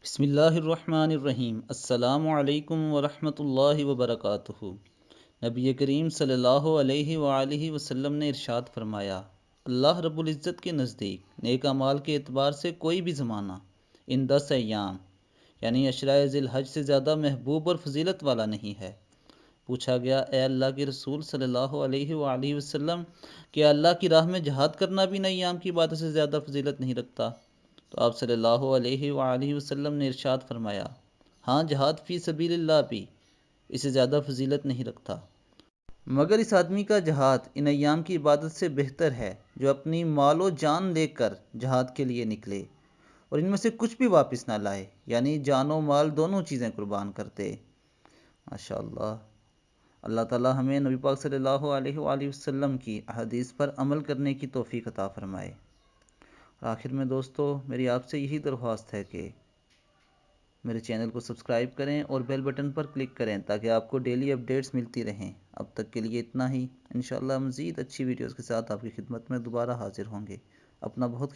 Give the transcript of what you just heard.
بسم اللہ الرحمن الرحیم۔ السلام علیکم ورحمۃ اللہ وبرکاتہ۔ نبی کریم صلی اللہ علیہ وآلہ وسلم نے ارشاد فرمایا، اللہ رب العزت کے نزدیک نیک اعمال کے اعتبار سے کوئی بھی زمانہ ان 10 ایام یعنی عشرۂ ذی الحج سے زیادہ محبوب اور فضیلت والا نہیں ہے۔ پوچھا گیا، اے اللہ کے رسول صلی اللہ علیہ وآلہ وسلم، کیا اللہ کی راہ میں جہاد کرنا بھی ان ایام کی عبادت سے زیادہ فضیلت نہیں رکھتا؟ تو آپ صلی اللہ علیہ وآلہ وسلم نے ارشاد فرمایا، ہاں، جہاد فی سبیل اللہ بھی اسے زیادہ فضیلت نہیں رکھتا، مگر اس آدمی کا جہاد ان ایام کی عبادت سے بہتر ہے جو اپنی مال و جان لے کر جہاد کے لیے نکلے اور ان میں سے کچھ بھی واپس نہ لائے، یعنی جان و مال دونوں چیزیں قربان کرتے۔ ماشاءاللہ، اللہ تعالی ہمیں نبی پاک صلی اللہ علیہ وآلہ وسلم کی احادیث پر عمل کرنے کی توفیق عطا فرمائے۔ اور آخر میں دوستو، میری آپ سے یہی درخواست ہے کہ میرے چینل کو سبسکرائب کریں اور بیل بٹن پر کلک کریں تاکہ آپ کو ڈیلی اپڈیٹس ملتی رہیں۔ اب تک کے لیے اتنا ہی، انشاءاللہ مزید اچھی ویڈیوز کے ساتھ آپ کی خدمت میں دوبارہ حاضر ہوں گے۔ اپنا بہت